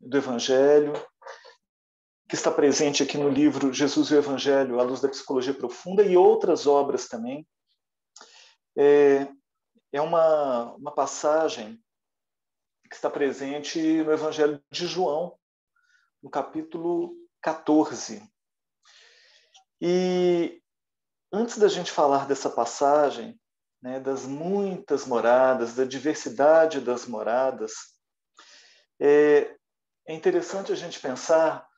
do Evangelho, que está presente aqui no livro Jesus e o Evangelho, à luz da psicologia profunda, e outras obras também. É uma passagem que está presente no Evangelho de João, no capítulo 14. E antes da gente falar dessa passagem, né, das muitas moradas, da diversidade das moradas, é interessante a gente pensar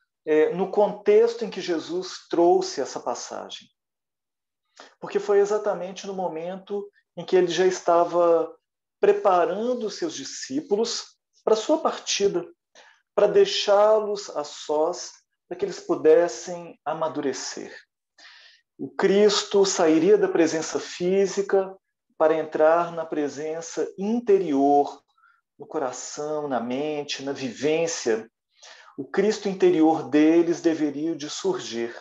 no contexto em que Jesus trouxe essa passagem. Porque foi exatamente no momento em que ele já estava preparando os seus discípulos para a sua partida, para deixá-los a sós, para que eles pudessem amadurecer. O Cristo sairia da presença física para entrar na presença interior, no coração, na mente, na vivência. O Cristo interior deles deveria de surgir.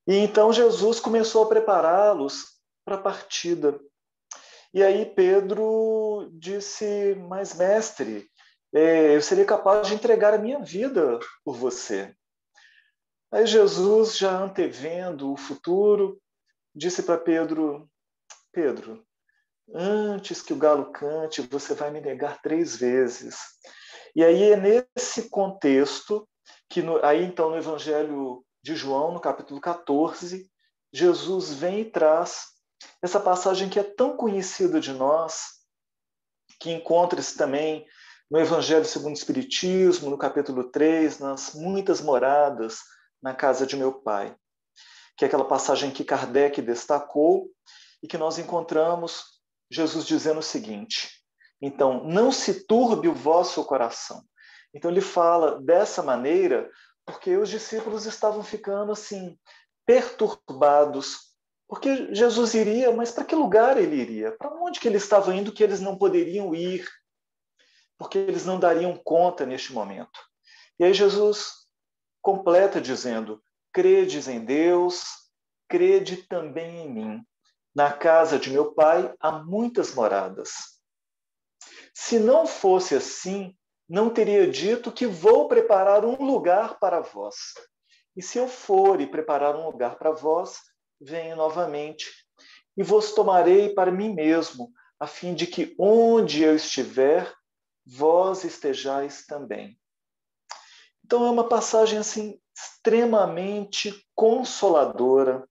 E então Jesus começou a prepará-los para a partida. E aí Pedro disse, mas mestre, eu seria capaz de entregar a minha vida por você. Aí Jesus, já antevendo o futuro, disse para Pedro, Pedro, antes que o galo cante, você vai me negar 3 vezes. E aí é nesse contexto que, aí então no Evangelho de João, no capítulo 14, Jesus vem e traz essa passagem que é tão conhecida de nós, que encontra-se também no Evangelho segundo o Espiritismo, no capítulo 3, nas muitas moradas na casa de meu Pai, que é aquela passagem que Kardec destacou e que nós encontramos Jesus dizendo o seguinte, então, não se turbe o vosso coração. Então ele fala dessa maneira porque os discípulos estavam ficando assim, perturbados, porque Jesus iria, mas para que lugar ele iria? Para onde que ele estava indo que eles não poderiam ir? Porque eles não dariam conta neste momento. E aí Jesus completa dizendo, credes em Deus, crede também em mim. Na casa de meu Pai há muitas moradas. Se não fosse assim, não teria dito que vou preparar um lugar para vós. E se eu for e preparar um lugar para vós, venho novamente e vos tomarei para mim mesmo, a fim de que onde eu estiver, vós estejais também. Então é uma passagem assim extremamente consoladora,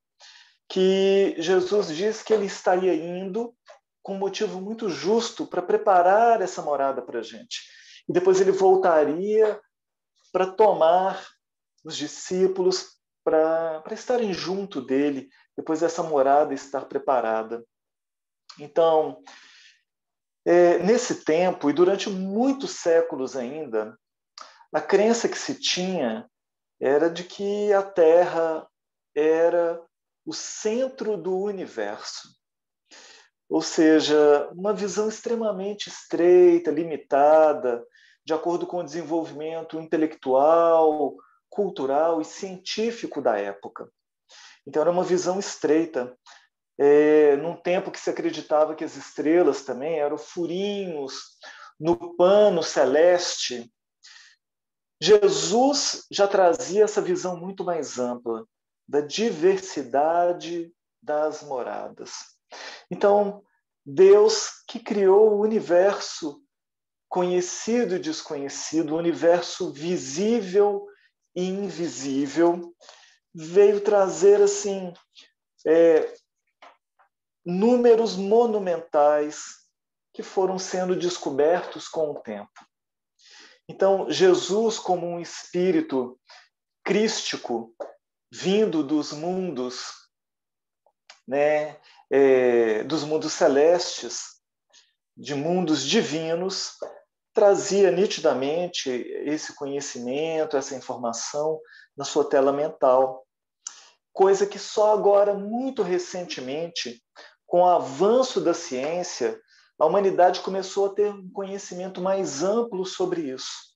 que Jesus diz que ele estaria indo com um motivo muito justo para preparar essa morada para a gente. E depois ele voltaria para tomar os discípulos para estarem junto dele, depois dessa morada estar preparada. Então, nesse tempo, e durante muitos séculos ainda, a crença que se tinha era de que a Terra era o centro do universo. Ou seja, uma visão extremamente estreita, limitada, de acordo com o desenvolvimento intelectual, cultural e científico da época. Então, era uma visão estreita. Num tempo que se acreditava que as estrelas também eram furinhos no pano celeste, Jesus já trazia essa visão muito mais ampla da diversidade das moradas. Então, Deus que criou o universo conhecido e desconhecido, o universo visível e invisível, veio trazer assim números monumentais que foram sendo descobertos com o tempo. Então, Jesus, como um espírito crístico, vindo dos mundos, né, dos mundos celestes, de mundos divinos, trazia nitidamente esse conhecimento, essa informação na sua tela mental. Coisa que só agora, muito recentemente, com o avanço da ciência, a humanidade começou a ter um conhecimento mais amplo sobre isso.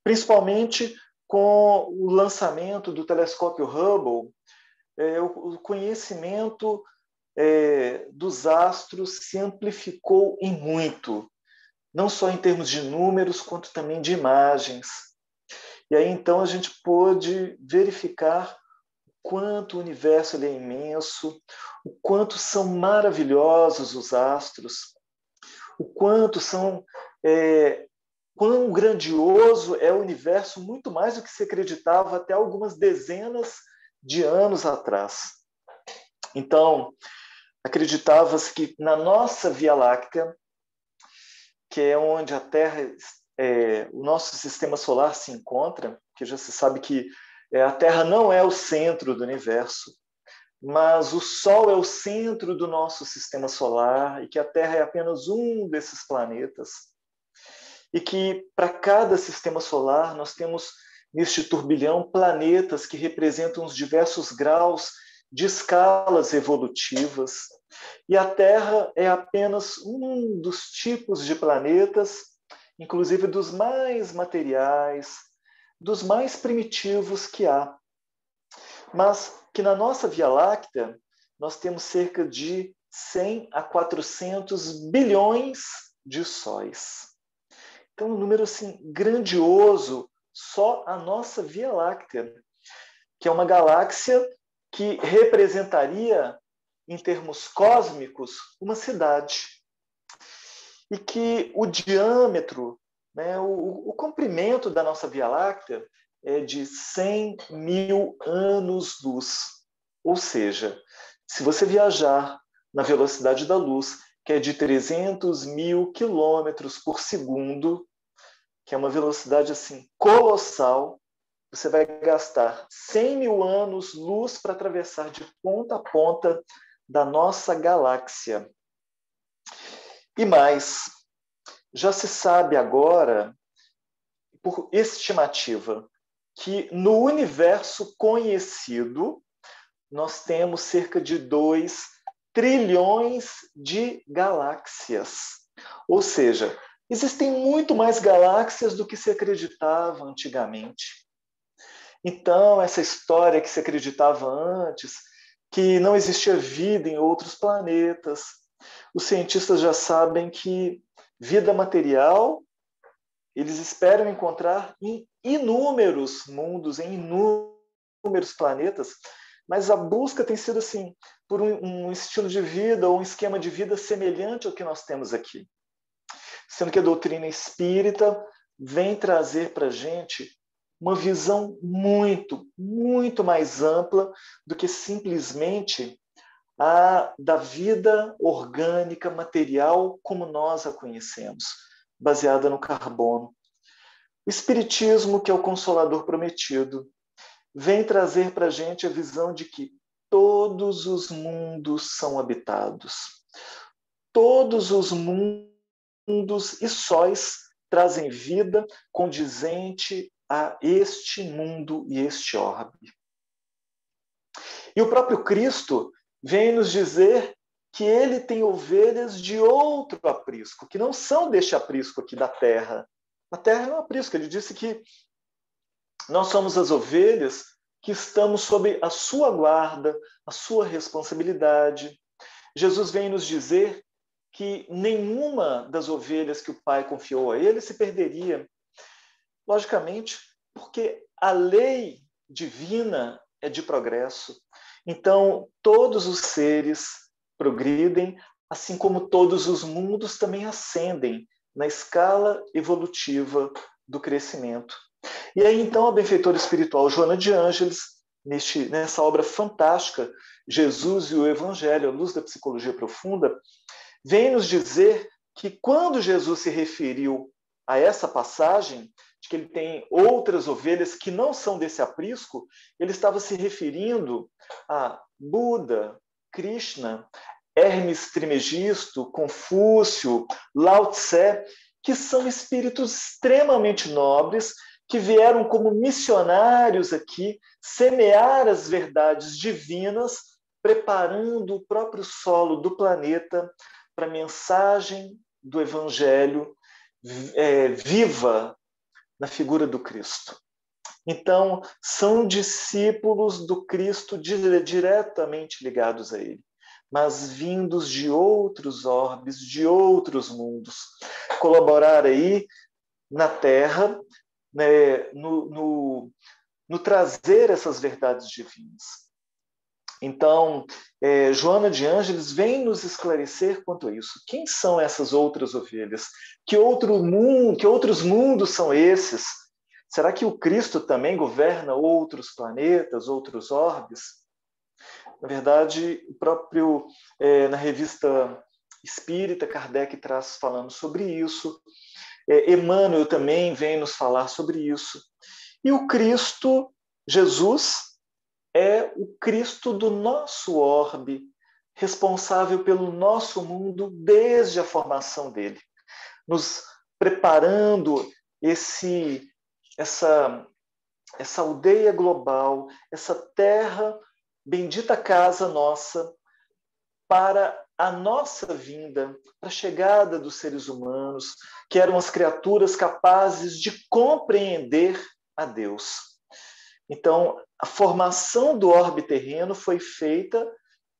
Principalmente com o lançamento do telescópio Hubble, o conhecimento dos astros se amplificou em muito. não só em termos de números, quanto também de imagens. E aí, então, a gente pôde verificar o quanto o universo ele é imenso, o quanto são maravilhosos os astros, o quanto são... quão grandioso é o universo, muito mais do que se acreditava até algumas dezenas de anos atrás. Então, acreditava-se que na nossa Via Láctea, que é onde a Terra, o nosso sistema solar se encontra, que já se sabe que a Terra não é o centro do universo, mas o Sol é o centro do nosso sistema solar e que a Terra é apenas um desses planetas. E que para cada sistema solar nós temos neste turbilhão planetas que representam os diversos graus de escalas evolutivas. E a Terra é apenas um dos tipos de planetas, inclusive dos mais materiais, dos mais primitivos que há. Mas que na nossa Via Láctea nós temos cerca de 100 a 400 bilhões de sóis. Então, um número assim, grandioso, só a nossa Via Láctea, que é uma galáxia que representaria, em termos cósmicos, uma cidade. E que o diâmetro, né, o comprimento da nossa Via Láctea é de 100 mil anos-luz. Ou seja, se você viajar na velocidade da luz, que é de 300 mil quilômetros por segundo, que é uma velocidade assim colossal, você vai gastar 100 mil anos-luz para atravessar de ponta a ponta da nossa galáxia. E mais, já se sabe agora, por estimativa, que no universo conhecido nós temos cerca de 2 trilhões de galáxias. Ou seja, existem muito mais galáxias do que se acreditava antigamente. Então, essa história que se acreditava antes, que não existia vida em outros planetas, os cientistas já sabem que vida material eles esperam encontrar em inúmeros mundos, em inúmeros planetas, mas a busca tem sido assim por um estilo de vida ou um esquema de vida semelhante ao que nós temos aqui. Sendo que a doutrina espírita vem trazer para a gente uma visão muito, muito mais ampla do que simplesmente a da vida orgânica, material, como nós a conhecemos, baseada no carbono. O Espiritismo, que é o Consolador prometido, vem trazer para a gente a visão de que todos os mundos são habitados. Todos os mundos e sóis trazem vida condizente a este mundo e este orbe. E o próprio Cristo vem nos dizer que ele tem ovelhas de outro aprisco, que não são deste aprisco aqui da terra. A terra é um aprisco. Ele disse que nós somos as ovelhas que estamos sob a sua guarda, a sua responsabilidade. Jesus vem nos dizer que nenhuma das ovelhas que o Pai confiou a ele se perderia. Logicamente, porque a lei divina é de progresso. Então, todos os seres progridem, assim como todos os mundos também ascendem na escala evolutiva do crescimento. E aí, então, a benfeitora espiritual Joana de Ângeles, nessa obra fantástica, Jesus e o Evangelho, a luz da psicologia profunda, vem nos dizer que quando Jesus se referiu a essa passagem, de que ele tem outras ovelhas que não são desse aprisco, ele estava se referindo a Buda, Krishna, Hermes Trismegisto, Confúcio, Lao Tse, que são espíritos extremamente nobres, que vieram como missionários aqui semear as verdades divinas, preparando o próprio solo do planeta para a mensagem do Evangelho viva na figura do Cristo. Então, são discípulos do Cristo diretamente ligados a ele. mas vindos de outros orbes, de outros mundos. Colaborar aí na Terra, né, no trazer essas verdades divinas. Então, Joana de Ângeles vem nos esclarecer quanto a isso. Quem são essas outras ovelhas? Que outros mundos são esses? Será que o Cristo também governa outros planetas, outros orbes? Na verdade, o próprio, na revista Espírita, Kardec traz falando sobre isso. Emmanuel também vem nos falar sobre isso. E o Cristo, Jesus, é o Cristo do nosso orbe, responsável pelo nosso mundo desde a formação dele, nos preparando essa aldeia global, essa terra, bendita casa nossa, para a nossa vinda, para a chegada dos seres humanos, que eram as criaturas capazes de compreender a Deus. Então, a formação do orbe terreno foi feita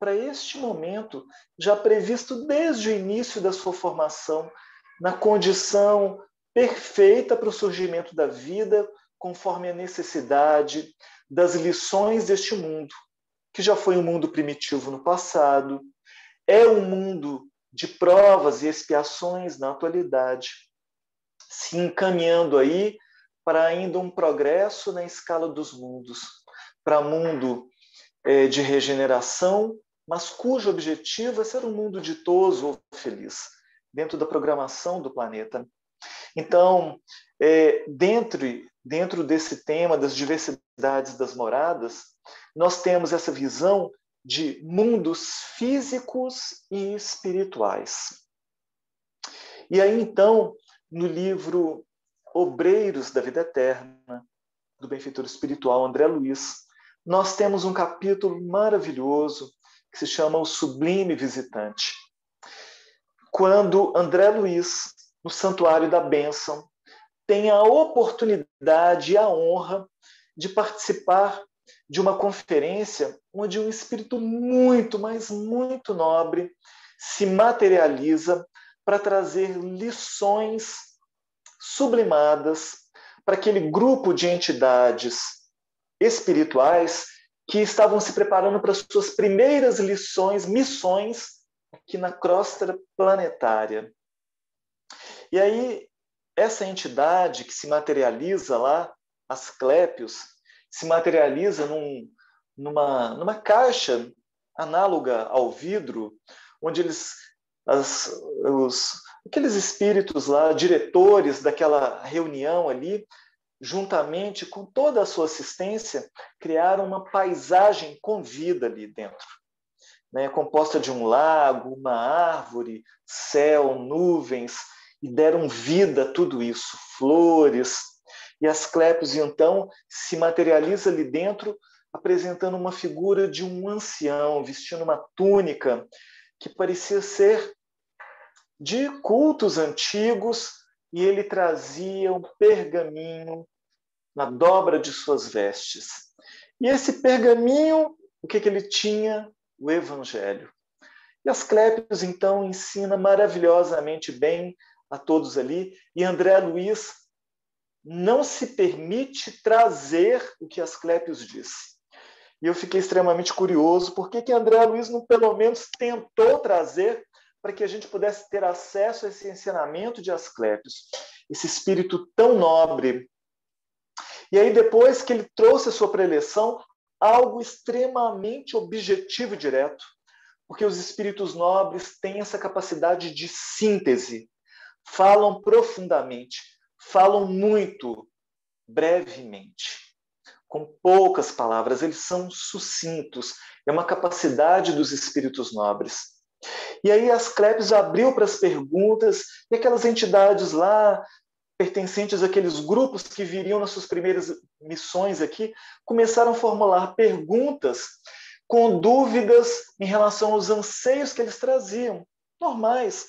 para este momento, já previsto desde o início da sua formação, na condição perfeita para o surgimento da vida, conforme a necessidade das lições deste mundo, que já foi um mundo primitivo no passado, é um mundo de provas e expiações na atualidade, se encaminhando aí para ainda um progresso na escala dos mundos, para um mundo de regeneração, mas cujo objetivo é ser um mundo ditoso ou feliz, dentro da programação do planeta. Então, dentro desse tema das diversidades das moradas, nós temos essa visão de mundos físicos e espirituais. E aí, então, no livro Obreiros da Vida Eterna, do benfeitor espiritual André Luiz, nós temos um capítulo maravilhoso que se chama O Sublime Visitante. Quando André Luiz, no Santuário da Bênção, tem a oportunidade e a honra de participar de uma conferência onde um espírito muito, mas muito nobre se materializa para trazer lições sublimadas para aquele grupo de entidades espirituais que estavam se preparando para as suas primeiras missões aqui na crosta planetária. E aí, essa entidade que se materializa lá, Asclépios, se materializa numa caixa análoga ao vidro, onde aqueles espíritos lá, diretores daquela reunião ali, juntamente com toda a sua assistência, criaram uma paisagem com vida ali dentro, né, composta de um lago, uma árvore, céu, nuvens, e deram vida a tudo isso, flores. E Asclépios, então, se materializa ali dentro, apresentando uma figura de um ancião, vestindo uma túnica que parecia ser de cultos antigos, e ele trazia um pergaminho na dobra de suas vestes. E esse pergaminho, o que ele tinha? O Evangelho. E Asclépios, então, ensina maravilhosamente bem a todos ali, e André Luiz não se permite trazer o que Asclépios disse. E eu fiquei extremamente curioso, por que André Luiz não pelo menos tentou trazer para que a gente pudesse ter acesso a esse ensinamento de Asclépios, esse espírito tão nobre. E aí, depois que ele trouxe a sua preleção, algo extremamente objetivo e direto, porque os espíritos nobres têm essa capacidade de síntese, falam profundamente, falam muito brevemente, com poucas palavras, eles são sucintos, é uma capacidade dos espíritos nobres. E aí Asclépios abriu para as perguntas, e aquelas entidades lá, pertencentes àqueles grupos que viriam nas suas primeiras missões aqui, começaram a formular perguntas com dúvidas em relação aos anseios que eles traziam, normais,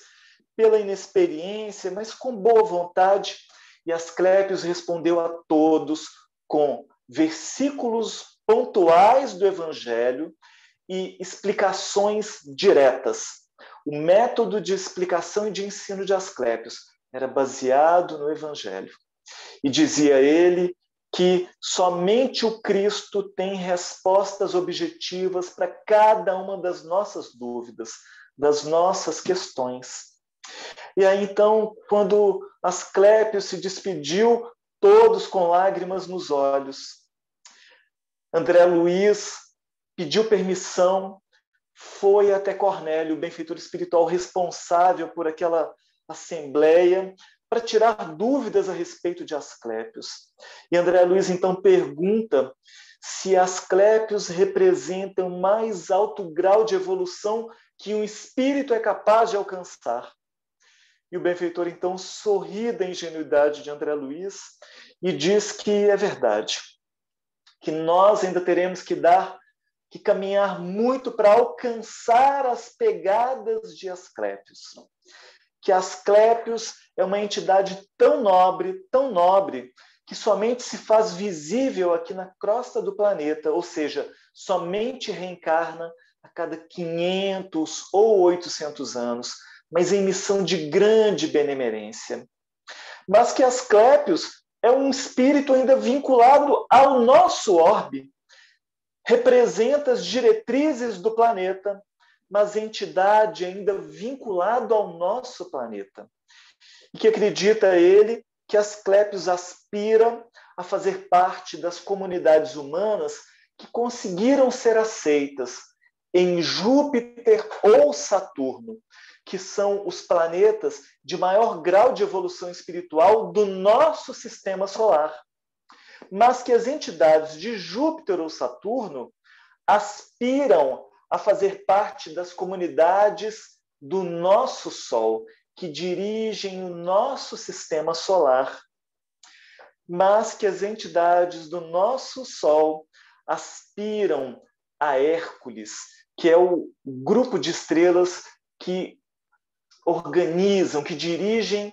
pela inexperiência, mas com boa vontade. E Asclépios respondeu a todos com versículos pontuais do Evangelho e explicações diretas. O método de explicação e de ensino de Asclépios era baseado no Evangelho. E dizia ele que somente o Cristo tem respostas objetivas para cada uma das nossas dúvidas, das nossas questões. E aí, então, quando Asclépios se despediu, todos com lágrimas nos olhos, André Luiz pediu permissão, foi até Cornélio, o benfeitor espiritual responsável por aquela assembleia, para tirar dúvidas a respeito de Asclépios. E André Luiz, então, pergunta se Asclépios representa o mais alto grau de evolução que um espírito é capaz de alcançar. E o benfeitor, então, sorri da ingenuidade de André Luiz e diz que é verdade, que nós ainda teremos que caminhar muito para alcançar as pegadas de Asclépios. Que Asclépios é uma entidade tão nobre, que somente se faz visível aqui na crosta do planeta, ou seja, somente reencarna a cada 500 ou 800 anos, mas em missão de grande benemerência. Mas que Asclépios é um espírito ainda vinculado ao nosso orbe, representa as diretrizes do planeta, mas entidade ainda vinculada ao nosso planeta. E que acredita ele que Asclépios aspira a fazer parte das comunidades humanas que conseguiram ser aceitas em Júpiter ou Saturno, que são os planetas de maior grau de evolução espiritual do nosso sistema solar. Mas que as entidades de Júpiter ou Saturno aspiram a fazer parte das comunidades do nosso Sol, que dirigem o nosso sistema solar. Mas que as entidades do nosso Sol aspiram a Hércules, que é o grupo de estrelas que organizam, que dirigem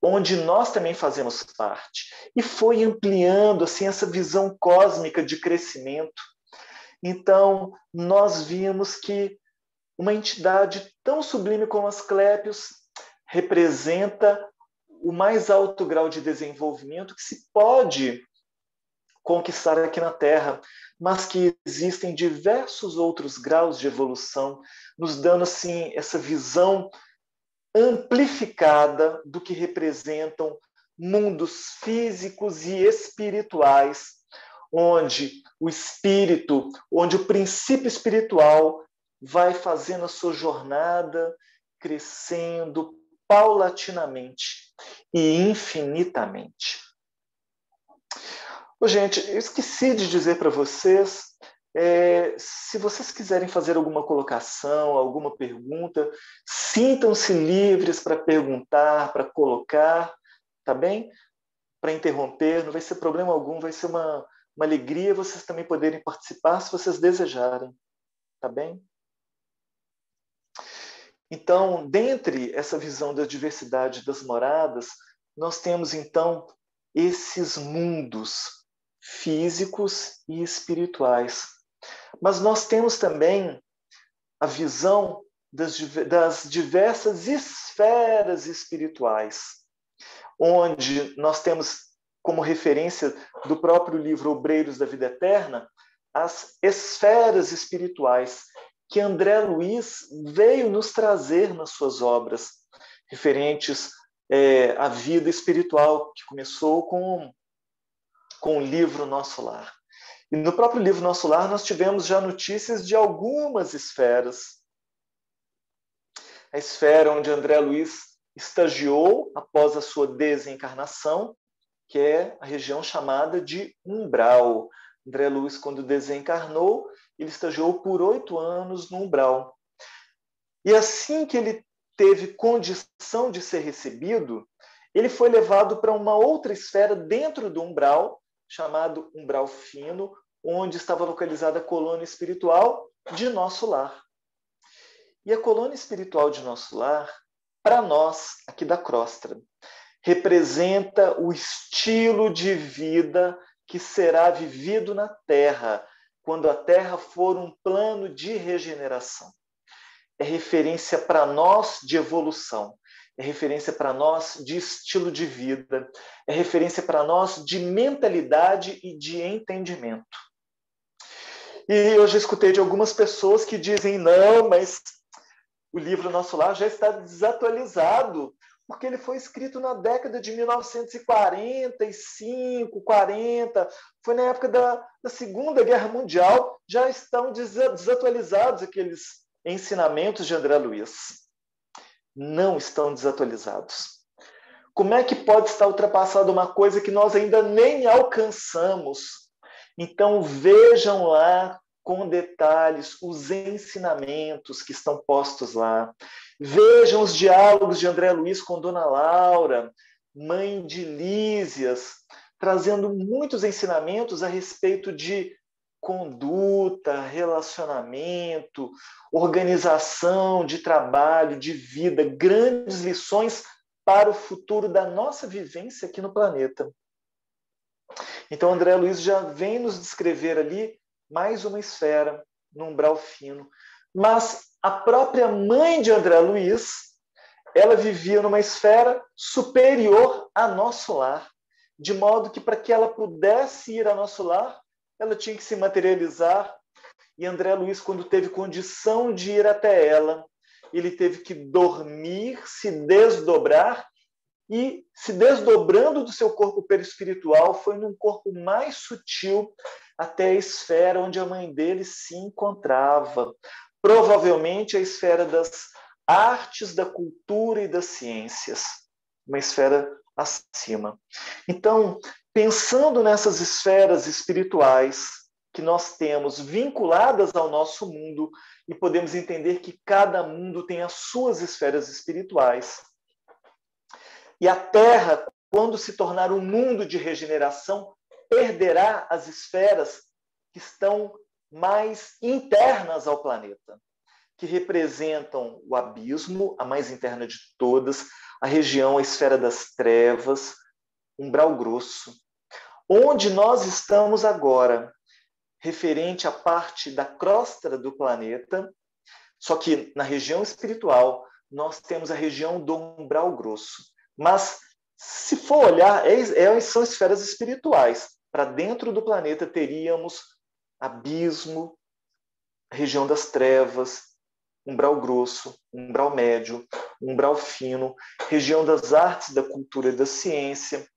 onde nós também fazemos parte. E foi ampliando assim essa visão cósmica de crescimento. Então, nós vimos que uma entidade tão sublime como Asclépios representa o mais alto grau de desenvolvimento que se pode conquistar aqui na Terra, mas que existem diversos outros graus de evolução, nos dando assim essa visão amplificada do que representam mundos físicos e espirituais, onde o espírito, onde o princípio espiritual vai fazendo a sua jornada, crescendo paulatinamente e infinitamente. Gente, eu esqueci de dizer para vocês, se vocês quiserem fazer alguma colocação, alguma pergunta, sintam-se livres para perguntar, para colocar, tá bem? Para interromper, não vai ser problema algum, vai ser uma alegria vocês também poderem participar se vocês desejarem, tá bem? Então, dentre essa visão da diversidade das moradas, nós temos então esses mundos físicos e espirituais. Mas nós temos também a visão das diversas esferas espirituais, onde nós temos como referência do próprio livro Obreiros da Vida Eterna as esferas espirituais que André Luiz veio nos trazer nas suas obras referentes à vida espiritual, que começou com o livro Nosso Lar. E no próprio livro Nosso Lar nós tivemos já notícias de algumas esferas. A esfera onde André Luiz estagiou após a sua desencarnação, que é a região chamada de umbral. André Luiz, quando desencarnou, ele estagiou por 8 anos no umbral. E assim que ele teve condição de ser recebido, ele foi levado para uma outra esfera dentro do umbral, chamado umbral fino, onde estava localizada a colônia espiritual de Nosso Lar. E a colônia espiritual de Nosso Lar, para nós, aqui da Crosta, representa o estilo de vida que será vivido na Terra, quando a Terra for um plano de regeneração. É referência para nós de evolução, é referência para nós de estilo de vida, é referência para nós de mentalidade e de entendimento. E eu já escutei de algumas pessoas que dizem, não, mas o livro Nosso Lar já está desatualizado, porque ele foi escrito na década de 1945, 40, foi na época da Segunda Guerra Mundial, já estão desatualizados aqueles ensinamentos de André Luiz. Não estão desatualizados. Como é que pode estar ultrapassada uma coisa que nós ainda nem alcançamos? Então vejam lá com detalhes os ensinamentos que estão postos lá. Vejam os diálogos de André Luiz com Dona Laura, mãe de Lísias, trazendo muitos ensinamentos a respeito de conduta, relacionamento, organização de trabalho, de vida, grandes lições para o futuro da nossa vivência aqui no planeta. Então, André Luiz já vem nos descrever ali mais uma esfera, num umbral fino. Mas a própria mãe de André Luiz, ela vivia numa esfera superior a nosso lar, de modo que para que ela pudesse ir a nosso lar, ela tinha que se materializar. E André Luiz, quando teve condição de ir até ela, ele teve que dormir, se desdobrar, e se desdobrando do seu corpo perispiritual, foi num corpo mais sutil até a esfera onde a mãe dele se encontrava. Provavelmente a esfera das artes, da cultura e das ciências. Uma esfera acima. Então, pensando nessas esferas espirituais que nós temos vinculadas ao nosso mundo, e podemos entender que cada mundo tem as suas esferas espirituais, e a Terra, quando se tornar um mundo de regeneração, perderá as esferas que estão mais internas ao planeta, que representam o abismo, a mais interna de todas, a região, a esfera das trevas, umbral grosso. Onde nós estamos agora, referente à parte da crosta do planeta, só que na região espiritual, nós temos a região do umbral grosso. Mas, se for olhar, são esferas espirituais. Para dentro do planeta teríamos abismo, região das trevas, umbral grosso, umbral médio, umbral fino, região das artes, da cultura e da ciência,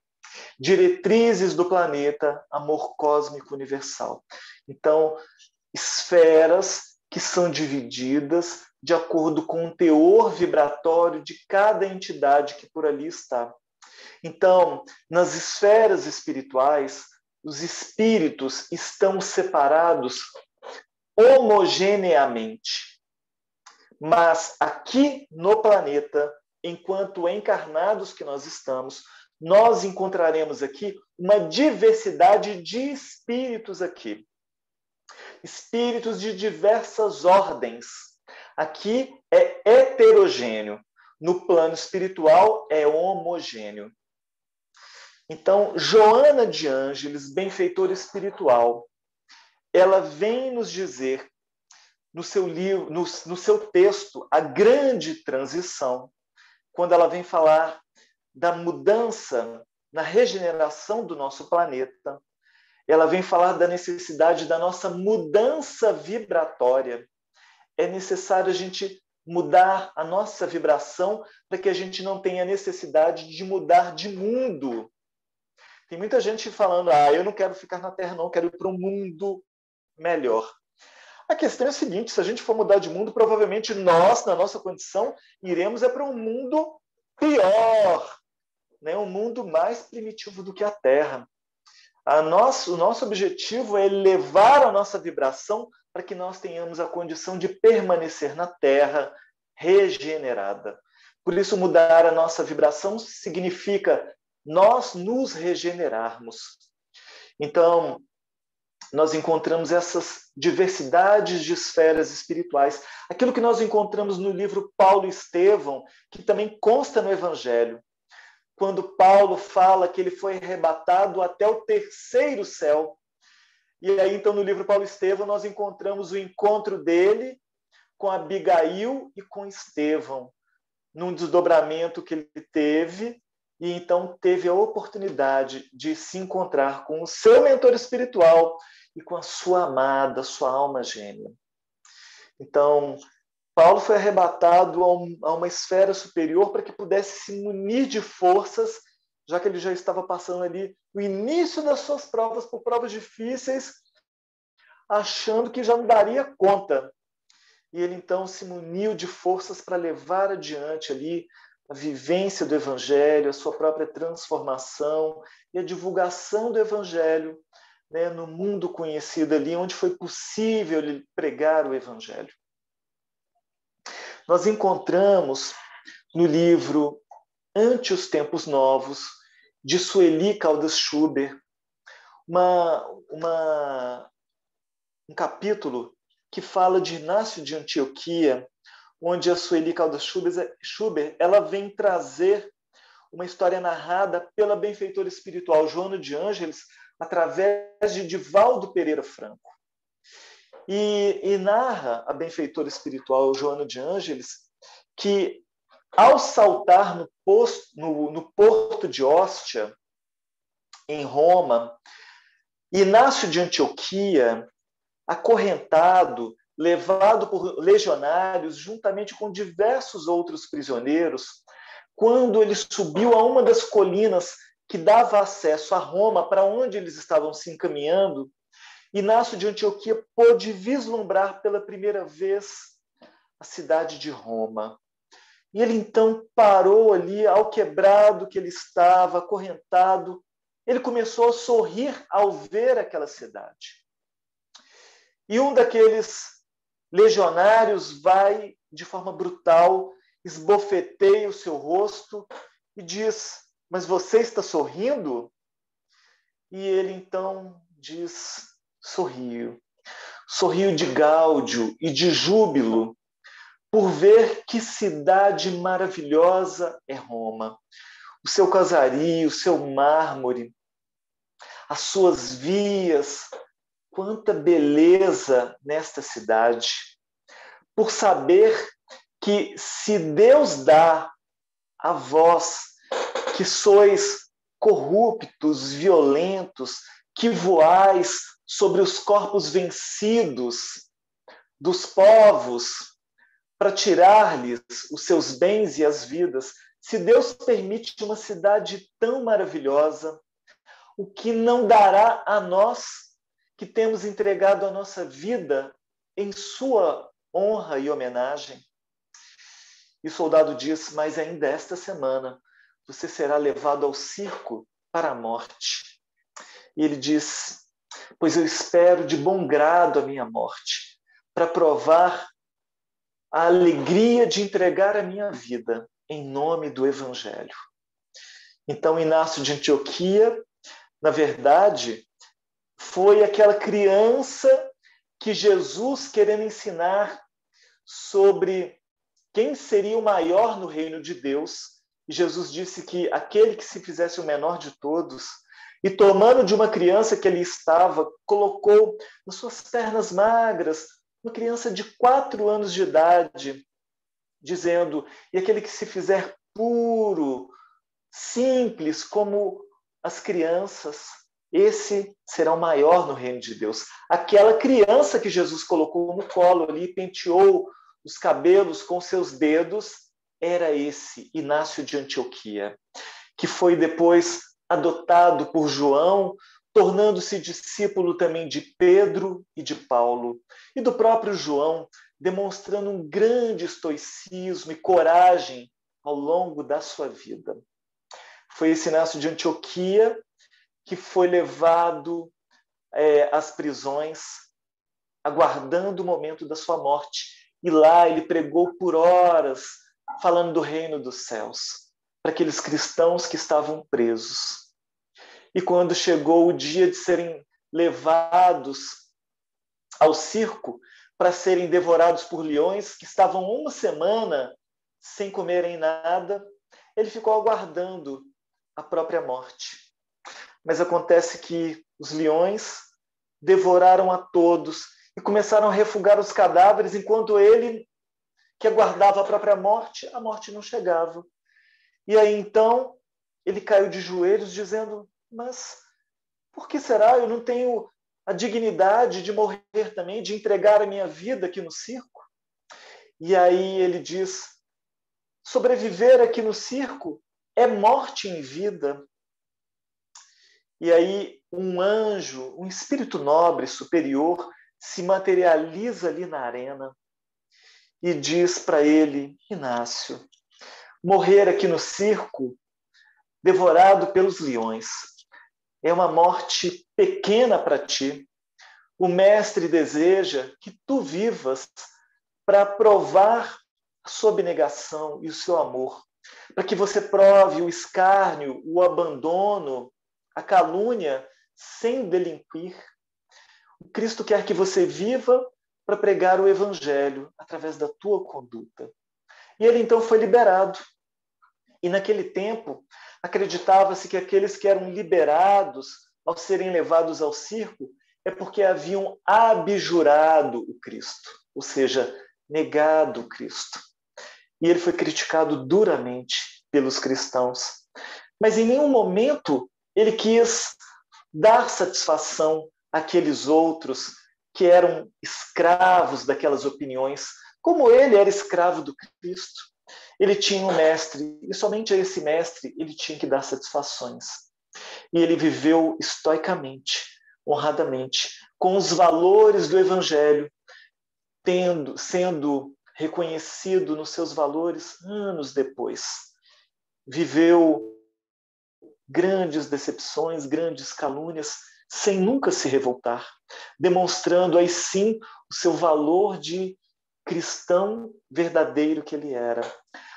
diretrizes do planeta, amor cósmico universal. Então, esferas que são divididas de acordo com o teor vibratório de cada entidade que por ali está. Então, nas esferas espirituais, os espíritos estão separados homogeneamente. Mas aqui no planeta, enquanto encarnados que nós estamos, nós encontraremos aqui uma diversidade de espíritos aqui. Espíritos de diversas ordens. Aqui é heterogêneo. No plano espiritual é homogêneo. Então, Joana de Ângeles, benfeitora espiritual, ela vem nos dizer no seu livro, no seu texto, A Grande Transição, quando ela vem falar da mudança na regeneração do nosso planeta, ela vem falar da necessidade da nossa mudança vibratória. É necessário a gente mudar a nossa vibração para que a gente não tenha necessidade de mudar de mundo. Tem muita gente falando, eu não quero ficar na Terra, não, quero ir para um mundo melhor. A questão é a seguinte, se a gente for mudar de mundo, provavelmente nós, na nossa condição, iremos para um mundo pior, né? Um mundo mais primitivo do que a Terra. O nosso objetivo é elevar a nossa vibração para que nós tenhamos a condição de permanecer na Terra regenerada. Por isso, mudar a nossa vibração significa nós nos regenerarmos. Então, nós encontramos essas diversidades de esferas espirituais. Aquilo que nós encontramos no livro Paulo e Estevão, que também consta no Evangelho, quando Paulo fala que ele foi arrebatado até o terceiro céu. E aí, então, no livro Paulo e Estevão, nós encontramos o encontro dele com Abigail e com Estevão, num desdobramento que ele teve, e então teve a oportunidade de se encontrar com o seu mentor espiritual e com a sua amada, sua alma gêmea. Então, Paulo foi arrebatado a uma esfera superior para que pudesse se munir de forças, já que ele já estava passando ali o início das suas provas, por provas difíceis, achando que já não daria conta. E ele então se muniu de forças para levar adiante ali a vivência do Evangelho, a sua própria transformação e a divulgação do Evangelho, né, no mundo conhecido ali, onde foi possível ele pregar o Evangelho. Nós encontramos no livro Ante os Tempos Novos, de Sueli Caldas Schubert, um capítulo que fala de Inácio de Antioquia, onde a Sueli Caldas Schubert ela vem trazer uma história narrada pela benfeitora espiritual Joana de Ângeles, através de Divaldo Pereira Franco. E narra a benfeitora espiritual Joana de Ângeles que, ao saltar no porto de Ostia, em Roma, Inácio de Antioquia, acorrentado, levado por legionários, juntamente com diversos outros prisioneiros, quando ele subiu a uma das colinas que dava acesso a Roma, para onde eles estavam se encaminhando, Inácio de Antioquia pôde vislumbrar pela primeira vez a cidade de Roma. E ele então parou ali, ao quebrado que ele estava, acorrentado, ele começou a sorrir ao ver aquela cidade. E um daqueles legionários vai, de forma brutal, esbofeteia o seu rosto e diz: mas você está sorrindo? E ele então diz: sorrio. Sorrio de gáudio e de júbilo por ver que cidade maravilhosa é Roma. O seu casario, o seu mármore, as suas vias, quanta beleza nesta cidade. Por saber que se Deus dá a vós, que sois corruptos, violentos, que voais sobre os corpos vencidos dos povos, para tirar-lhes os seus bens e as vidas, se Deus permite uma cidade tão maravilhosa, o que não dará a nós que temos entregado a nossa vida em sua honra e homenagem? E o soldado diz: mas ainda esta semana você será levado ao circo para a morte. E ele diz: pois eu espero de bom grado a minha morte, para provar a alegria de entregar a minha vida em nome do Evangelho. Então, Inácio de Antioquia, na verdade, foi aquela criança que Jesus, querendo ensinar sobre quem seria o maior no reino de Deus, e Jesus disse que aquele que se fizesse o menor de todos, e tomando de uma criança que ali estava, colocou nas suas pernas magras, uma criança de 4 anos de idade, dizendo: e aquele que se fizer puro, simples, como as crianças, esse será o maior no reino de Deus. Aquela criança que Jesus colocou no colo ali, penteou os cabelos com seus dedos, era esse Inácio de Antioquia, que foi depois adotado por João, tornando-se discípulo também de Pedro e de Paulo, e do próprio João, demonstrando um grande estoicismo e coragem ao longo da sua vida. Foi esse Inácio de Antioquia que foi levado às prisões, aguardando o momento da sua morte. E lá ele pregou por horas, falando do reino dos céus, para aqueles cristãos que estavam presos. E quando chegou o dia de serem levados ao circo para serem devorados por leões, que estavam uma semana sem comerem nada, ele ficou aguardando a própria morte. Mas acontece que os leões devoraram a todos e começaram a refugar os cadáveres, enquanto ele, que aguardava a própria morte, a morte não chegava. E aí, então, ele caiu de joelhos, dizendo: mas por que será? Eu não tenho a dignidade de morrer também, de entregar a minha vida aqui no circo? E aí ele diz: sobreviver aqui no circo é morte em vida. E aí um anjo, um espírito nobre, superior, se materializa ali na arena e diz para ele: Inácio, morrer aqui no circo, devorado pelos leões, é uma morte pequena para ti. O mestre deseja que tu vivas para provar a sua abnegação e o seu amor, para que você prove o escárnio, o abandono, a calúnia, sem delinquir. O Cristo quer que você viva para pregar o Evangelho através da tua conduta. E ele então foi liberado. E naquele tempo, acreditava-se que aqueles que eram liberados ao serem levados ao circo é porque haviam abjurado o Cristo, ou seja, negado o Cristo. E ele foi criticado duramente pelos cristãos. Mas em nenhum momento ele quis dar satisfação àqueles outros que eram escravos daquelas opiniões, como ele era escravo do Cristo. Ele tinha um mestre, e somente a esse mestre ele tinha que dar satisfações. E ele viveu estoicamente, honradamente, com os valores do Evangelho, sendo reconhecido nos seus valores anos depois. Viveu grandes decepções, grandes calúnias, sem nunca se revoltar, demonstrando aí sim o seu valor de cristão verdadeiro que ele era,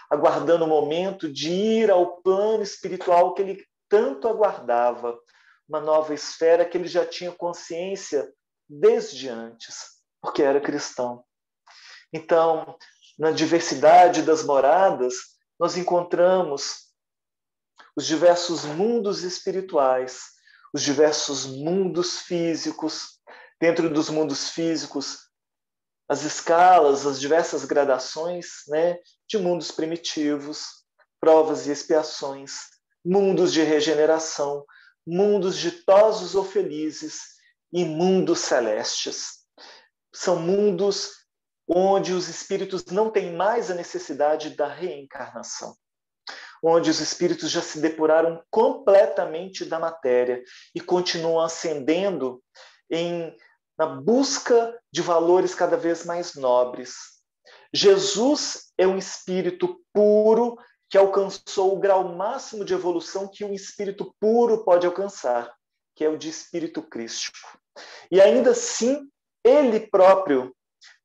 aguardando o momento de ir ao plano espiritual que ele tanto aguardava, uma nova esfera que ele já tinha consciência desde antes, porque era cristão. Então, na diversidade das moradas, nós encontramos os diversos mundos espirituais, os diversos mundos físicos. Dentro dos mundos físicos, as escalas, as diversas gradações, né, de mundos primitivos, provas e expiações, mundos de regeneração, mundos ditosos ou felizes e mundos celestes. São mundos onde os espíritos não têm mais a necessidade da reencarnação, onde os espíritos já se depuraram completamente da matéria e continuam ascendendo na busca de valores cada vez mais nobres. Jesus é um espírito puro que alcançou o grau máximo de evolução que um espírito puro pode alcançar, que é o de espírito crístico. E ainda assim, ele próprio,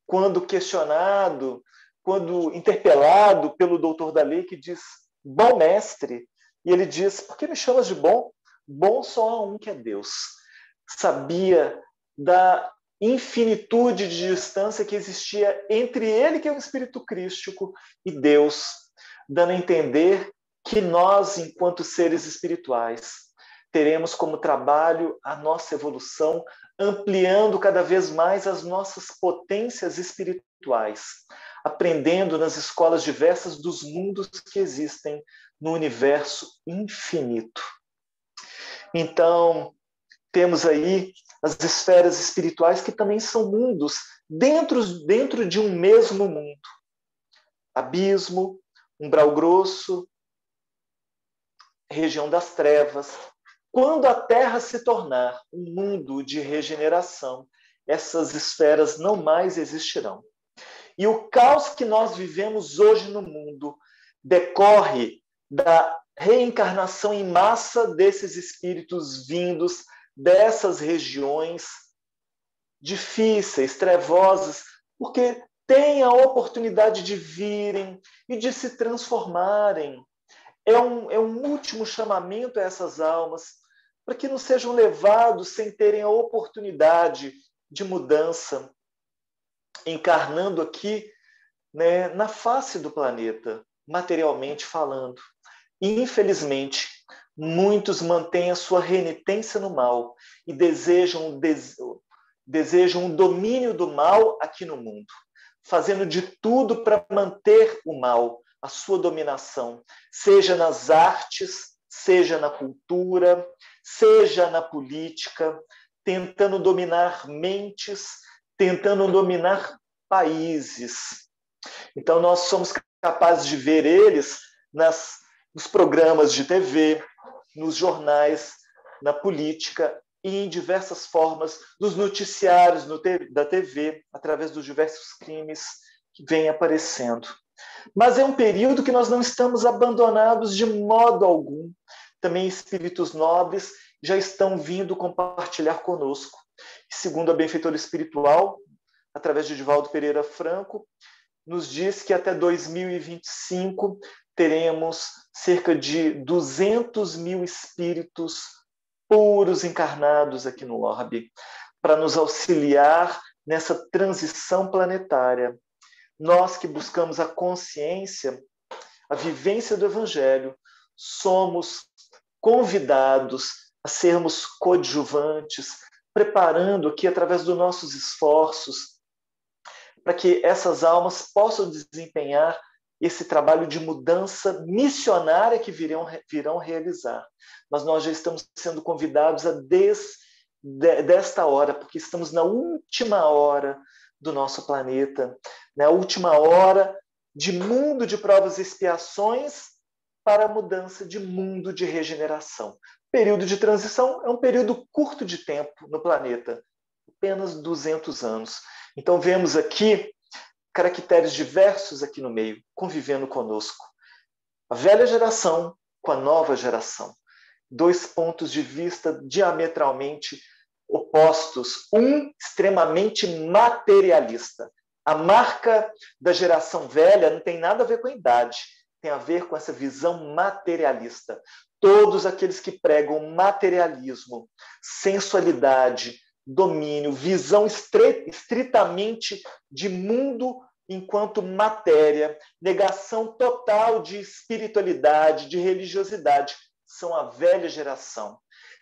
quando questionado, quando interpelado pelo doutor da lei, que diz: bom mestre, e ele diz: por que me chamas de bom? Bom só há um, que é Deus. Sabia da infinitude de distância que existia entre ele, que é um espírito crístico, e Deus, dando a entender que nós, enquanto seres espirituais, teremos como trabalho a nossa evolução, ampliando cada vez mais as nossas potências espirituais, aprendendo nas escolas diversas dos mundos que existem no universo infinito. Então, temos aí as esferas espirituais, que também são mundos dentro de um mesmo mundo. Abismo, umbral grosso, região das trevas. Quando a Terra se tornar um mundo de regeneração, essas esferas não mais existirão. E o caos que nós vivemos hoje no mundo decorre da reencarnação em massa desses espíritos vindos dessas regiões difíceis, trevosas, porque têm a oportunidade de virem e de se transformarem. É um último chamamento a essas almas, para que não sejam levados sem terem a oportunidade de mudança, encarnando aqui, né, na face do planeta, materialmente falando. E, infelizmente, muitos mantêm a sua renitência no mal e desejam desejam um domínio do mal aqui no mundo, fazendo de tudo para manter o mal, a sua dominação, seja nas artes, seja na cultura, seja na política, tentando dominar mentes, tentando dominar países. Então, nós somos capazes de ver eles nos programas de TV, nos jornais, na política e em diversas formas, nos noticiários da TV, através dos diversos crimes que vêm aparecendo. Mas é um período que nós não estamos abandonados de modo algum. Também espíritos nobres já estão vindo compartilhar conosco. Segundo a benfeitora espiritual, através de Divaldo Pereira Franco, nos diz que até 2025 teremos cerca de 200 mil espíritos puros encarnados aqui no orbe, para nos auxiliar nessa transição planetária. Nós que buscamos a consciência, a vivência do Evangelho, somos convidados a sermos coadjuvantes, preparando aqui através dos nossos esforços, para que essas almas possam desempenhar esse trabalho de mudança missionária que virão realizar. Mas nós já estamos sendo convidados desta hora, porque estamos na última hora do nosso planeta, na última hora de mundo de provas e expiações para a mudança de mundo de regeneração. Período de transição é um período curto de tempo no planeta, apenas 200 anos. Então vemos aqui caracteres diversos aqui no meio, convivendo conosco. A velha geração com a nova geração. Dois pontos de vista diametralmente opostos. Um extremamente materialista. A marca da geração velha não tem nada a ver com a idade, tem a ver com essa visão materialista. Todos aqueles que pregam materialismo, sensualidade, domínio, visão estritamente de mundo enquanto matéria, negação total de espiritualidade, de religiosidade, são a velha geração.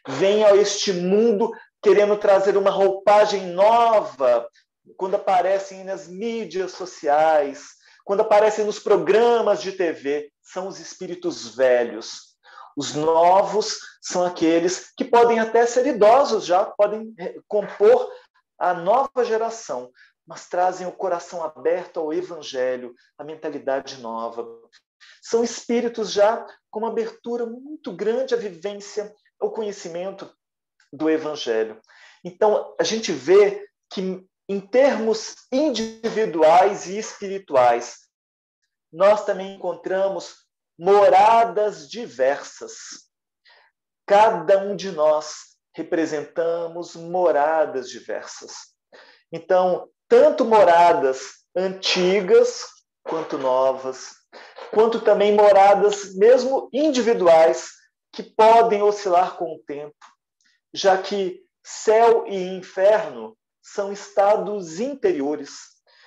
Vem a este mundo querendo trazer uma roupagem nova, quando aparecem nas mídias sociais, quando aparecem nos programas de TV, são os espíritos velhos. Os novos são aqueles que podem até ser idosos já, podem compor a nova geração, mas trazem o coração aberto ao Evangelho, a mentalidade nova. São espíritos já com uma abertura muito grande à vivência, ao conhecimento do Evangelho. Então, a gente vê que, em termos individuais e espirituais, nós também encontramos moradas diversas. Cada um de nós representamos moradas diversas. Então, tanto moradas antigas quanto novas, quanto também moradas mesmo individuais que podem oscilar com o tempo, já que céu e inferno são estados interiores.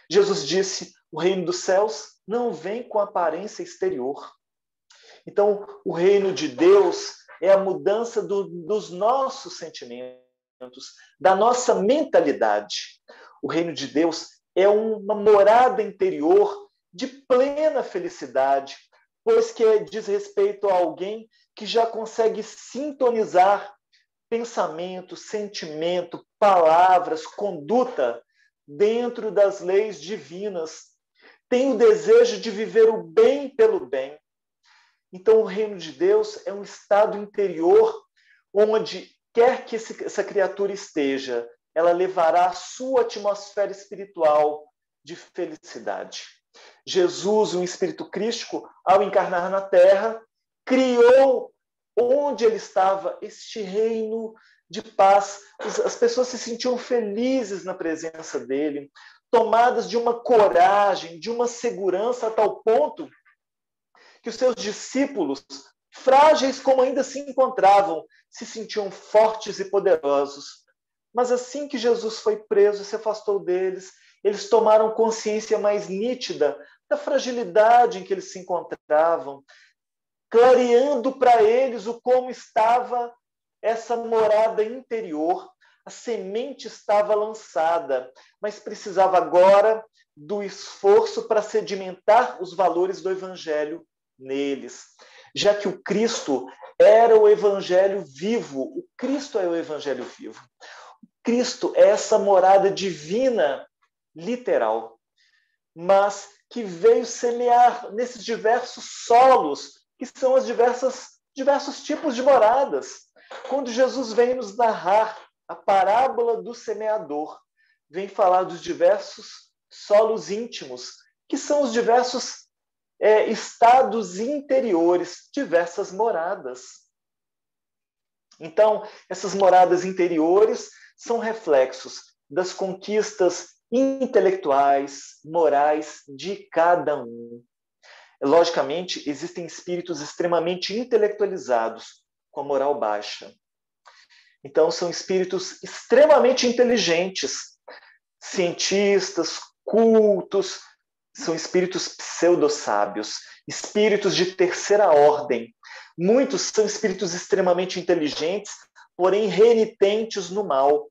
Jesus disse: o reino dos céus não vem com aparência exterior. Então, o reino de Deus é a mudança dos nossos sentimentos, da nossa mentalidade. O reino de Deus é uma morada interior de plena felicidade, pois que diz respeito a alguém que já consegue sintonizar pensamento, sentimento, palavras, conduta dentro das leis divinas. Tem o desejo de viver o bem pelo bem. Então, o reino de Deus é um estado interior onde quer que essa criatura esteja, ela levará a sua atmosfera espiritual de felicidade. Jesus, um espírito crístico, ao encarnar na Terra, criou onde ele estava este reino de paz. As pessoas se sentiam felizes na presença dele, tomadas de uma coragem, de uma segurança a tal ponto que os seus discípulos, frágeis como ainda se encontravam, se sentiam fortes e poderosos. Mas assim que Jesus foi preso e se afastou deles, eles tomaram consciência mais nítida da fragilidade em que eles se encontravam, clareando para eles o como estava essa morada interior, A semente estava lançada, mas precisava agora do esforço para sedimentar os valores do Evangelho neles. Já que o Cristo era o Evangelho vivo, o Cristo é o Evangelho vivo. O Cristo é essa morada divina, literal, mas que veio semear nesses diversos solos, que são os diversos tipos de moradas. Quando Jesus vem nos narrar a parábola do semeador, vem falar dos diversos solos íntimos, que são os diversos estados interiores, diversas moradas. Então, essas moradas interiores são reflexos das conquistas intelectuais, morais de cada um. Logicamente, existem espíritos extremamente intelectualizados, com a moral baixa. Então, são espíritos extremamente inteligentes, cientistas, cultos, são espíritos pseudo-sábios, espíritos de terceira ordem. Muitos são espíritos extremamente inteligentes, porém renitentes no mal.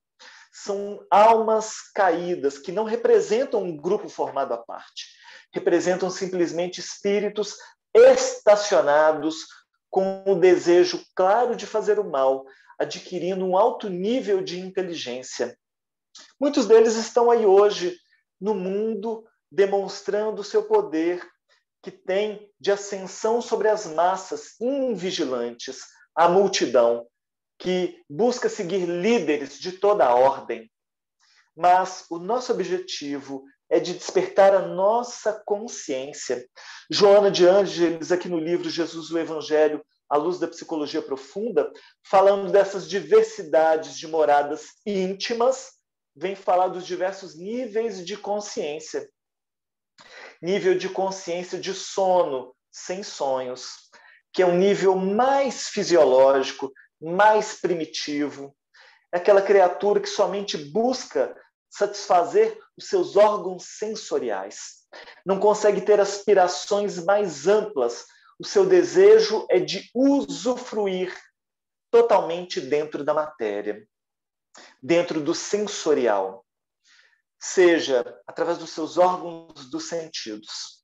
São almas caídas, que não representam um grupo formado à parte. Representam simplesmente espíritos estacionados com o desejo claro de fazer o mal, adquirindo um alto nível de inteligência. Muitos deles estão aí hoje no mundo demonstrando o seu poder que tem de ascensão sobre as massas invigilantes, a multidão, que busca seguir líderes de toda a ordem. Mas o nosso objetivo é de despertar a nossa consciência. Joana de Ângeles, aqui no livro Jesus, o Evangelho, à luz da psicologia profunda, falando dessas diversidades de moradas íntimas, vem falar dos diversos níveis de consciência. Nível de consciência de sono, sem sonhos, que é um nível mais fisiológico, mais primitivo. É aquela criatura que somente busca satisfazer os seus órgãos sensoriais. Não consegue ter aspirações mais amplas. O seu desejo é de usufruir totalmente dentro da matéria, dentro do sensorial, seja através dos seus órgãos dos sentidos.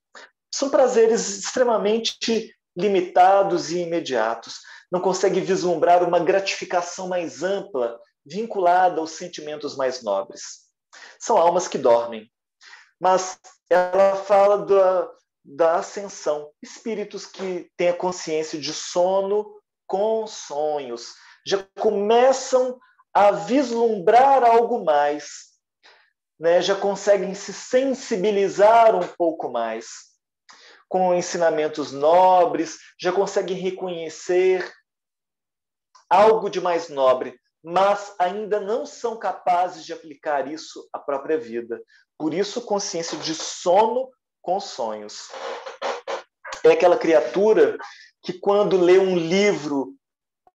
São prazeres extremamente limitados e imediatos. Não consegue vislumbrar uma gratificação mais ampla, vinculada aos sentimentos mais nobres. São almas que dormem. Mas ela fala da ascensão. Espíritos que têm a consciência de sono com sonhos. Já começam a vislumbrar algo mais. Né? Já conseguem se sensibilizar um pouco mais com ensinamentos nobres, já conseguem reconhecer algo de mais nobre, mas ainda não são capazes de aplicar isso à própria vida. Por isso, consciência de sono com sonhos. É aquela criatura que, quando lê um livro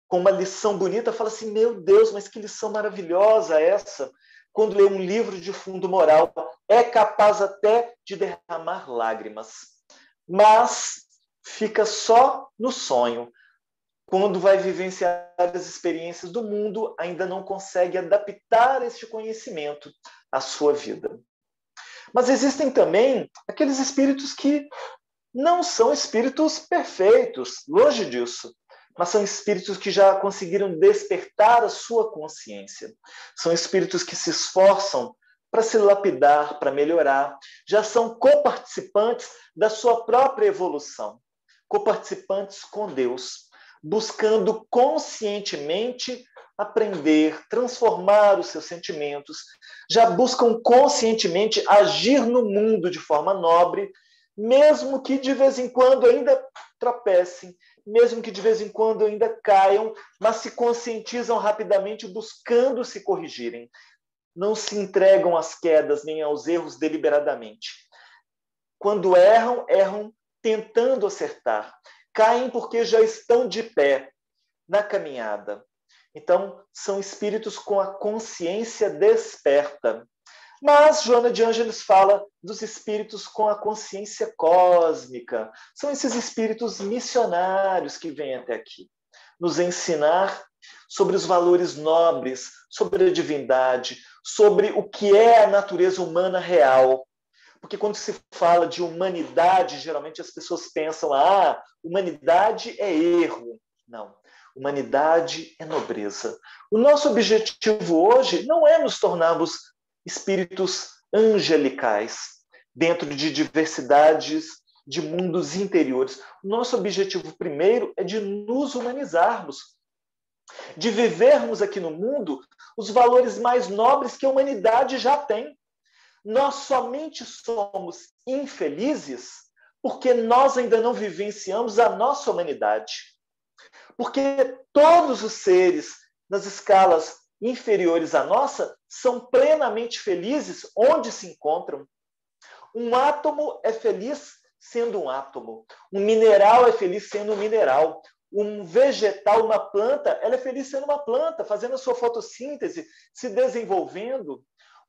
com uma lição bonita, fala assim, meu Deus, mas que lição maravilhosa essa! Quando lê um livro de fundo moral, é capaz até de derramar lágrimas. Mas fica só no sonho. Quando vai vivenciar as experiências do mundo, ainda não consegue adaptar este conhecimento à sua vida. Mas existem também aqueles espíritos que não são espíritos perfeitos, longe disso, mas são espíritos que já conseguiram despertar a sua consciência. São espíritos que se esforçam para se lapidar, para melhorar, já são coparticipantes da sua própria evolução, coparticipantes com Deus, buscando conscientemente aprender, transformar os seus sentimentos, já buscam conscientemente agir no mundo de forma nobre, mesmo que de vez em quando ainda tropecem, mesmo que de vez em quando ainda caiam, mas se conscientizam rapidamente buscando se corrigirem. Não se entregam às quedas nem aos erros deliberadamente. Quando erram, erram tentando acertar. Caem porque já estão de pé na caminhada. Então, são espíritos com a consciência desperta. Mas Joana de Ângeles fala dos espíritos com a consciência cósmica. São esses espíritos missionários que vêm até aqui, nos ensinar sobre os valores nobres, sobre a divindade, sobre o que é a natureza humana real. Porque quando se fala de humanidade, geralmente as pessoas pensam, humanidade é erro. Não, humanidade é nobreza. O nosso objetivo hoje não é nos tornarmos espíritos angelicais, dentro de diversidades de mundos interiores. O nosso objetivo primeiro é de nos humanizarmos, de vivermos aqui no mundo os valores mais nobres que a humanidade já tem. Nós somente somos infelizes porque nós ainda não vivenciamos a nossa humanidade. Porque todos os seres nas escalas inferiores à nossa são plenamente felizes onde se encontram. Um átomo é feliz sendo um átomo. Um mineral é feliz sendo um mineral. Um vegetal, uma planta, ela é feliz sendo uma planta, fazendo a sua fotossíntese, se desenvolvendo.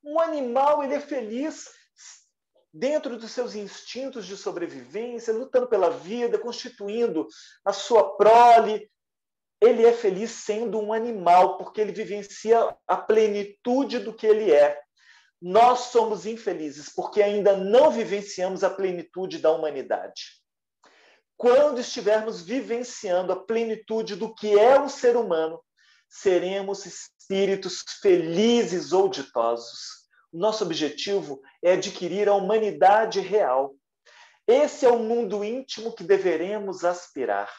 Um animal, ele é feliz dentro dos seus instintos de sobrevivência, lutando pela vida, constituindo a sua prole. Ele é feliz sendo um animal, porque ele vivencia a plenitude do que ele é. Nós somos infelizes porque ainda não vivenciamos a plenitude da humanidade. Quando estivermos vivenciando a plenitude do que é um ser humano, seremos espíritos felizes ou ditosos. O nosso objetivo é adquirir a humanidade real. Esse é o mundo íntimo que deveremos aspirar.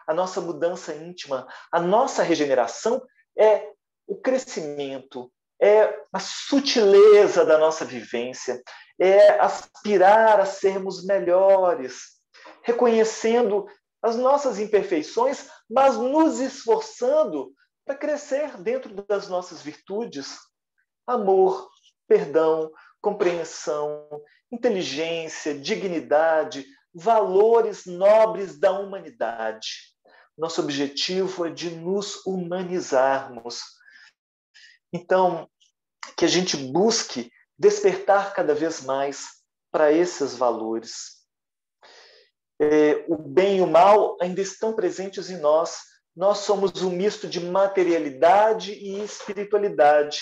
A nossa mudança íntima, a nossa regeneração é o crescimento, é a sutileza da nossa vivência, é aspirar a sermos melhores, reconhecendo as nossas imperfeições, mas nos esforçando para crescer dentro das nossas virtudes. Amor, perdão, compreensão, inteligência, dignidade, valores nobres da humanidade. Nosso objetivo é de nos humanizarmos. Então, que a gente busque despertar cada vez mais para esses valores. O bem e o mal ainda estão presentes em nós. Nós somos um misto de materialidade e espiritualidade.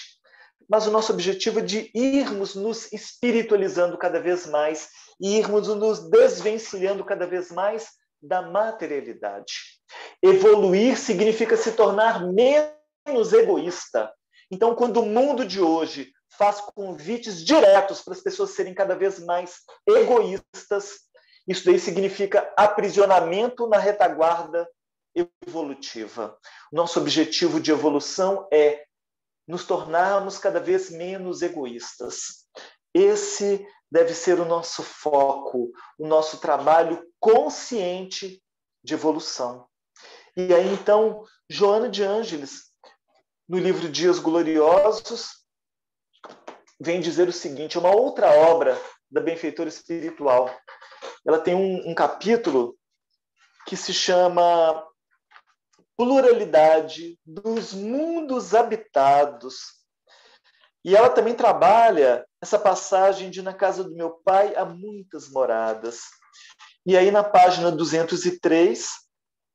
Mas o nosso objetivo é de irmos nos espiritualizando cada vez mais e irmos nos desvencilhando cada vez mais da materialidade. Evoluir significa se tornar menos egoísta. Então, quando o mundo de hoje faz convites diretos para as pessoas serem cada vez mais egoístas, isso daí significa aprisionamento na retaguarda evolutiva. Nosso objetivo de evolução é nos tornarmos cada vez menos egoístas. Esse deve ser o nosso foco, o nosso trabalho consciente de evolução. E aí, então, Joana de Ângeles, no livro Dias Gloriosos, vem dizer o seguinte, uma outra obra da benfeitora espiritual. Ela tem um capítulo que se chama Pluralidade dos Mundos Habitados. E ela também trabalha essa passagem de na casa do meu pai há muitas moradas. E aí, na página 203,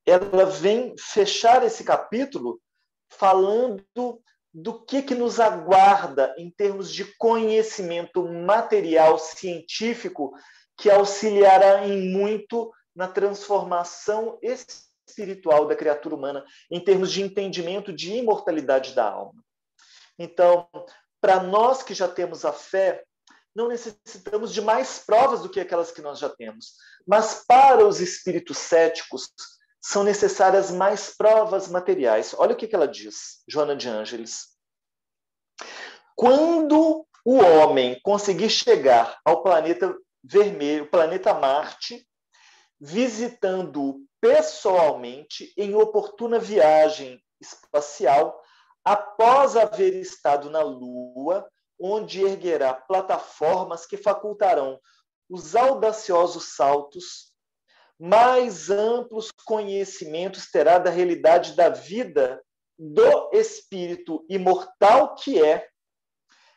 ela vem fechar esse capítulo falando do que nos aguarda em termos de conhecimento material científico que auxiliará em muito na transformação espiritual da criatura humana, em termos de entendimento de imortalidade da alma. Então, para nós que já temos a fé, não necessitamos de mais provas do que aquelas que nós já temos. Mas para os espíritos céticos, são necessárias mais provas materiais. Olha o que ela diz, Joana de Ângeles. Quando o homem conseguir chegar ao planeta vermelho, o planeta Marte, visitando-o pessoalmente em oportuna viagem espacial, após haver estado na Lua, onde erguerá plataformas que facultarão os audaciosos saltos, mais amplos conhecimentos terá da realidade da vida do espírito imortal que é,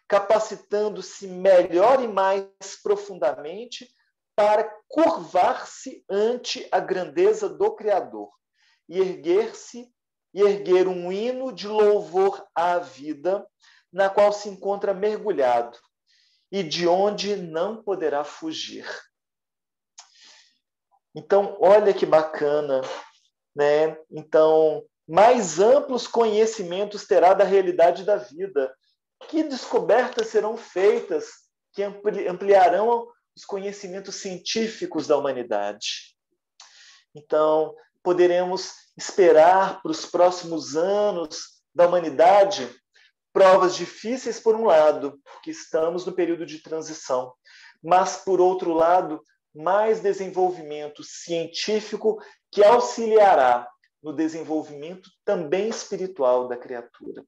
capacitando-se melhor e mais profundamente para curvar-se ante a grandeza do Criador e erguer-se e erguer um hino de louvor à vida, na qual se encontra mergulhado e de onde não poderá fugir. Então, olha que bacana, né? Então, mais amplos conhecimentos terá da realidade da vida. Que descobertas serão feitas que ampliarão os conhecimentos científicos da humanidade? Então, poderemos esperar para os próximos anos da humanidade provas difíceis, por um lado, que estamos no período de transição, mas, por outro lado, mais desenvolvimento científico que auxiliará no desenvolvimento também espiritual da criatura.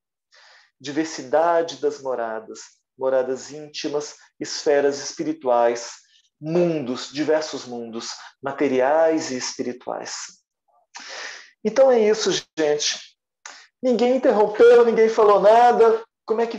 Diversidade das moradas, moradas íntimas, esferas espirituais, mundos, diversos mundos, materiais e espirituais. Então é isso, gente. Ninguém interrompeu, ninguém falou nada. Como é que